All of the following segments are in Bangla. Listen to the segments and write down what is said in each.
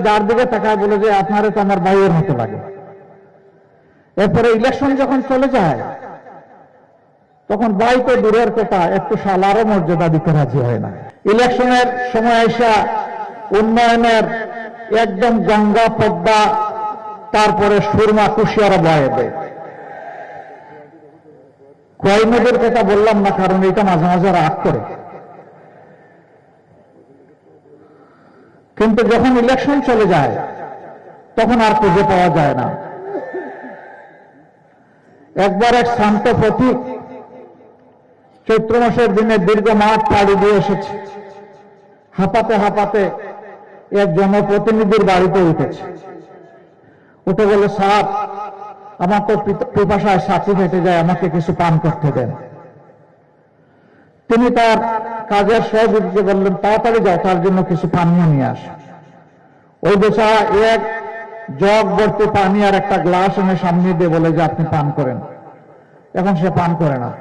যার দিকে তাকায় বলে যে আপনারে তো আমার ভাইয়ের মতো লাগে। এরপরে ইলেকশন যখন চলে যায় তখন ভাই তো দূরের কথা, একটু শালারও মর্যাদা দিতে রাজি হয় না। ইলেকশনের সময় আইসা উন্নয়নের একদম গঙ্গা পদ্মা তারপরে সুরমা কুশিয়ারা বয়ে দেয়। কয় নদীর কথা বললাম না, কারণ এটা মাঝে মাঝে রাগ করে। কিন্তু যখন ইলেকশন চলে যায় তখন আর খুঁজে পাওয়া যায় না। একবার এক শান্ত পথিক চৈত্র মাসের দিনে দীর্ঘ মাঠ পাড়ি দিয়ে এসেছে। হাঁপাতে হাঁপাতে এক জনপ্রতিনিধির বাড়িতে উঠেছে। উঠে বলে, সাহেব, আমার তো পিপাসায় ছাতি ফেটে যায়, আমাকে কিছু পান করতে দেন। তিনি তার কাজের সহযোগীকে বললেন, তাড়াতাড়ি যাও, তার জন্য কিছু পানীয় নিয়ে আস। ওই বেচারা এক জগ ভর্তি পানি আর একটা গ্লাস এনে সামনে দিয়ে বলে যে আপনি পান করেন। এখন সে পান করে না।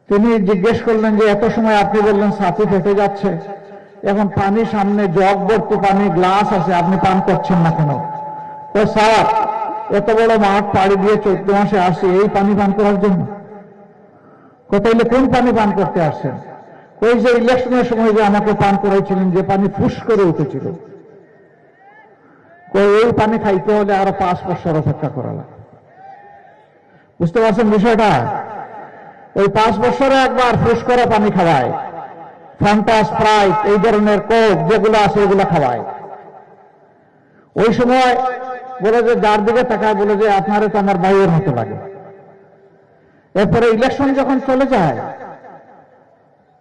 তিনি জিজ্ঞেস করলেন যে এত সময় আপনি বললেন ছাতি ফেটে যাচ্ছে, এখন পানি সামনে জগ ভর্তি পানি গ্লাস আছে, আপনি পান করছেন না কেন? তো স্যার, এত বড় মাঠ পাড়ি দিয়ে চৈত্র মাসে আসি এই পানি পান করার জন্য। তাইলে কোন পানি পান করতে আসছেন? ওই যে ইলেকশনের সময় যে আমাকে পান করাইছিলেন, যে পানি ফুস করে উঠেছিল, এই পানি খাইতে হলে আরো 5 বছর অপেক্ষা করা লাগে। বুঝতে পারছেন বিষয়টা? ওই 5 বছরে একবার ফুস করে পানি খাওয়ায়, ফান্টা, স্প্রাইট, এই ধরনের কোক যেগুলো আছে এগুলো খাওয়ায়। ওই সময় বলে যে যার দিকে তাকায় বলে যে আপনারে তো আমার ভাইয়ের মতো লাগে। এরপরে ইলেকশন যখন চলে যায়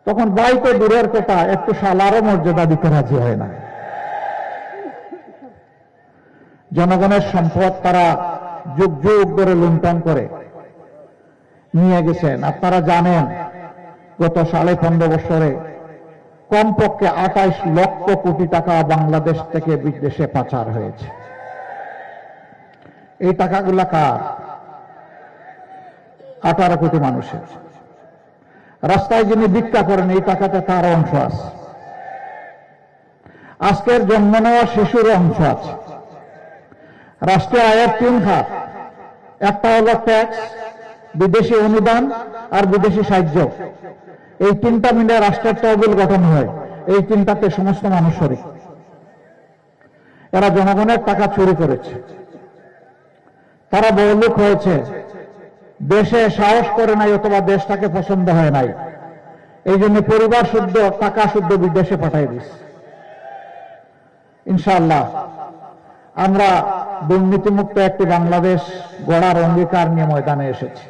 তখন ভাই তো দূরের কথা, একটু শালারও মর্যাদা দিতে রাজি হয় না। জনগণের সম্পদ তারা যুগ যুগ ধরে লুণ্ঠন করে নিয়ে গেছেন। আপনারা জানেন গত 15.5 বছরে কমপক্ষে 28 লক্ষ কোটি টাকা বাংলাদেশ থেকে বিদেশে পাচার হয়েছে। এই টাকাগুলা কার? 18 কোটি মানুষের। রাস্তায় যিনি ভিক্ষা করেন এই টাকাতে তার অংশ আছে। আজকের জন্ম নেওয়া শিশুর অংশ আছে। রাষ্ট্রীয় আয়ের 3 খাত, একটা হলো ট্যাক্স, বিদেশি অনুদান আর বিদেশি সাহায্য। এই 3টা মিলে রাষ্ট্রের তহবিল গঠন হয়। এই 3টাতে সমস্ত মানুষ শরিক। এরা জনগণের টাকা চুরি করেছে, তারা বড়লোক হয়েছে, দেশে সাহস করে নাই অথবা দেশটাকে পছন্দ হয় নাই, এই জন্য পরিবার শুদ্ধ টাকা শুদ্ধ বিদেশে পাঠাই দিচ্ছে। ইনশাআল্লাহ আমরা দুর্নীতিমুক্ত একটি বাংলাদেশ গড়ার অঙ্গীকার নিয়ে ময়দানে এসেছি।